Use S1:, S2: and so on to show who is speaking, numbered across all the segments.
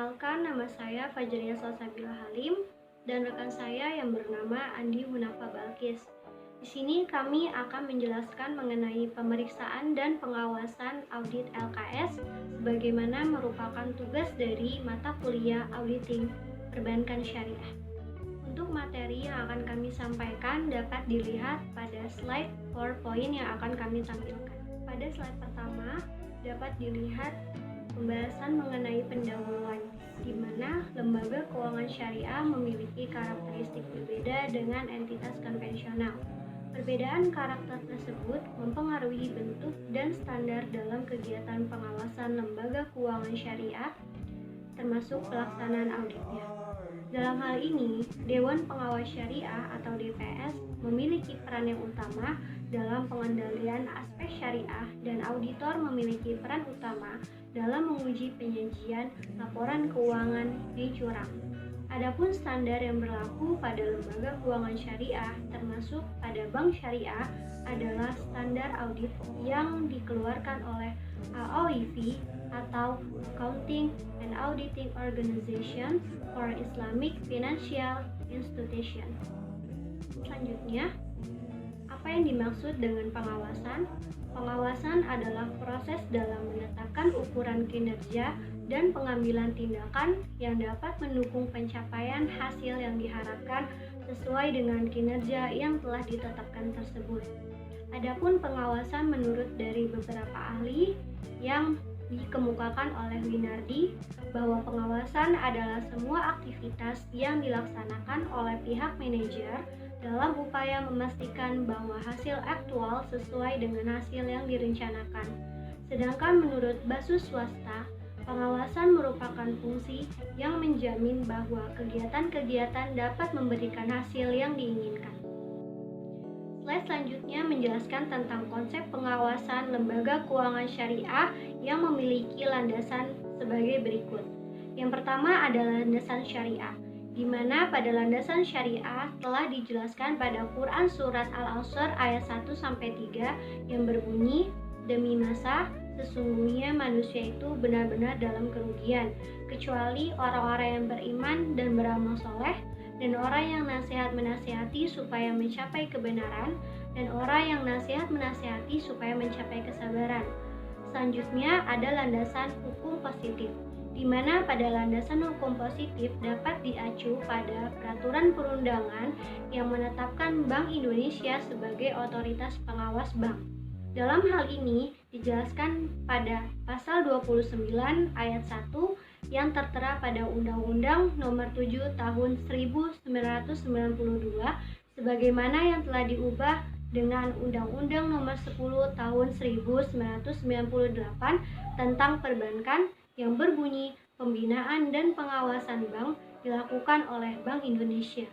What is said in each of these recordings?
S1: Perkenalkan, nama saya Fajriya Salsabila Halim dan rekan saya yang bernama Andi Hunafa Balkis. Di sini kami akan menjelaskan mengenai pemeriksaan dan pengawasan audit LKS sebagaimana merupakan tugas dari mata kuliah auditing perbankan syariah. Untuk materi yang akan kami sampaikan dapat dilihat pada slide PowerPoint yang akan kami tampilkan. Pada slide pertama dapat dilihat pembahasan mengenai pendahuluan, di mana lembaga keuangan syariah memiliki karakteristik berbeda dengan entitas konvensional. Perbedaan karakter tersebut mempengaruhi bentuk dan standar dalam kegiatan pengawasan lembaga keuangan syariah, termasuk pelaksanaan auditnya. Dalam hal ini, Dewan Pengawas Syariah atau DPS memiliki peran yang utama dalam pengendalian aspek syariah dan auditor memiliki peran utama dalam menguji penyajian laporan keuangan yang curang. Adapun standar yang berlaku pada lembaga keuangan syariah termasuk pada bank syariah adalah standar audit yang dikeluarkan oleh AOIV atau Accounting and Auditing Organization for Islamic Financial Institution. Selanjutnya, apa yang dimaksud dengan pengawasan? Pengawasan adalah proses dalam menetapkan ukuran kinerja dan pengambilan tindakan yang dapat mendukung pencapaian hasil yang diharapkan sesuai dengan kinerja yang telah ditetapkan tersebut. Adapun pengawasan menurut dari beberapa ahli yang dikemukakan oleh Winardi bahwa pengawasan adalah semua aktivitas yang dilaksanakan oleh pihak manajer dalam upaya memastikan bahwa hasil aktual sesuai dengan hasil yang direncanakan. Sedangkan menurut Basus swasta, pengawasan merupakan fungsi yang menjamin bahwa kegiatan-kegiatan dapat memberikan hasil yang diinginkan. Slide selanjutnya menjelaskan tentang konsep pengawasan lembaga keuangan syariah yang memiliki landasan sebagai berikut. Yang pertama adalah landasan syariah, di mana pada landasan syariah telah dijelaskan pada Quran Surat Al-Asr ayat 1-3 yang berbunyi, demi masa, sesungguhnya manusia itu benar-benar dalam kerugian, kecuali orang-orang yang beriman dan beramal soleh, dan orang yang nasihat menasihati supaya mencapai kebenaran, dan orang yang nasihat menasihati supaya mencapai kesabaran. Selanjutnya ada landasan hukum positif, di mana pada landasan hukum positif dapat diacu pada peraturan perundangan yang menetapkan Bank Indonesia sebagai otoritas pengawas bank. Dalam hal ini dijelaskan pada pasal 29 ayat 1 yang tertera pada Undang-Undang Nomor 7 Tahun 1992 sebagaimana yang telah diubah dengan Undang-Undang Nomor 10 Tahun 1998 tentang perbankan yang berbunyi pembinaan dan pengawasan bank dilakukan oleh Bank Indonesia.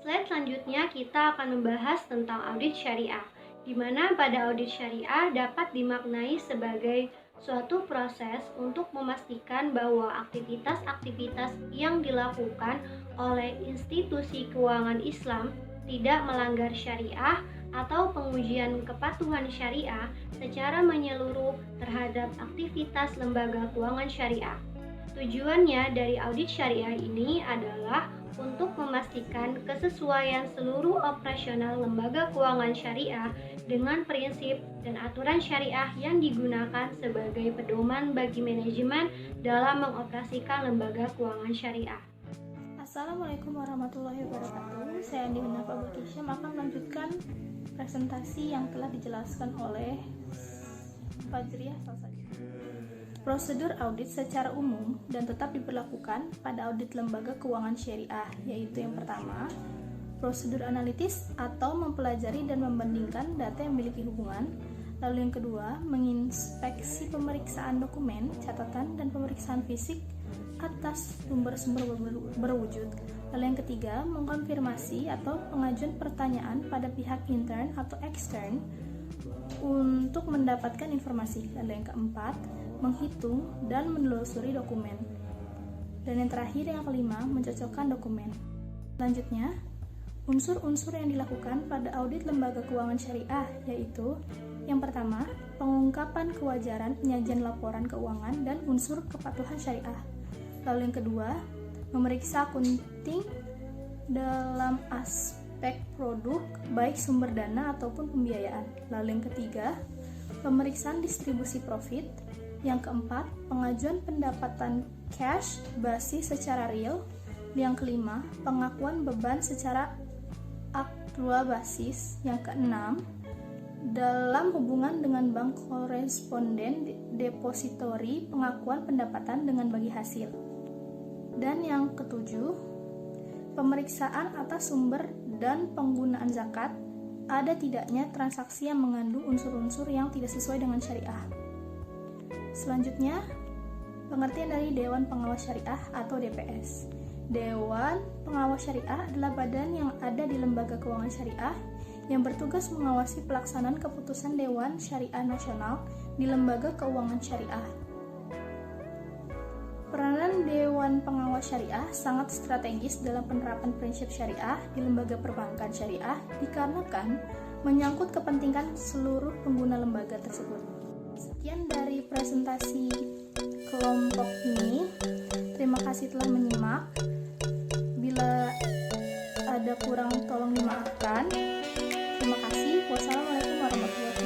S1: Slide selanjutnya kita akan membahas tentang audit syariah, di mana pada audit syariah dapat dimaknai sebagai suatu proses untuk memastikan bahwa aktivitas-aktivitas yang dilakukan oleh institusi keuangan Islam tidak melanggar syariah atau pengujian kepatuhan syariah secara menyeluruh terhadap aktivitas lembaga keuangan syariah. Tujuannya dari audit syariah ini adalah untuk memastikan kesesuaian seluruh operasional lembaga keuangan syariah dengan prinsip dan aturan syariah yang digunakan sebagai pedoman bagi manajemen dalam mengoperasikan lembaga keuangan syariah.
S2: Assalamualaikum warahmatullahi wabarakatuh. Saya Andi Hunafa Balkis akan melanjutkan presentasi yang telah dijelaskan oleh Fajriya Salsabila. Prosedur audit secara umum dan tetap diberlakukan pada audit lembaga keuangan syariah, yaitu yang pertama, prosedur analitis atau mempelajari dan membandingkan data yang memiliki hubungan. Lalu yang kedua, menginspeksi pemeriksaan dokumen, catatan, dan pemeriksaan fisik atas sumber-sumber berwujud. Lalu yang ketiga, mengkonfirmasi atau pengajuan pertanyaan pada pihak intern atau ekstern untuk mendapatkan informasi. Lalu yang keempat, menghitung dan menelusuri dokumen. Dan yang terakhir, yang kelima, mencocokkan dokumen. Selanjutnya, unsur-unsur yang dilakukan pada audit lembaga keuangan syariah yaitu Yang pertama, pengungkapan kewajaran penyajian laporan keuangan dan unsur kepatuhan syariah. Lalu yang kedua, memeriksa akunting dalam aspek produk, baik sumber dana ataupun pembiayaan. Lalu yang ketiga, pemeriksaan distribusi profit. Yang keempat, pengajuan pendapatan cash basis secara real. Yang kelima, pengakuan beban secara aktual basis. Yang keenam, dalam hubungan dengan bank koresponden depository, pengakuan pendapatan dengan bagi hasil. Dan yang ketujuh, pemeriksaan atas sumber dan penggunaan zakat, ada tidaknya transaksi yang mengandung unsur-unsur yang tidak sesuai dengan syariah. Selanjutnya, pengertian dari Dewan Pengawas Syariah atau DPS. Dewan Pengawas Syariah adalah badan yang ada di Lembaga Keuangan Syariah yang bertugas mengawasi pelaksanaan keputusan Dewan Syariah Nasional di Lembaga Keuangan Syariah. Peranan Dewan Pengawas Syariah sangat strategis dalam penerapan prinsip syariah di lembaga perbankan syariah dikarenakan menyangkut kepentingan seluruh pengguna lembaga tersebut. Sekian dari presentasi kelompok ini. Terima kasih telah menyimak. Bila ada kurang tolong dimaafkan. Terima kasih. Wassalamualaikum warahmatullahi wabarakatuh.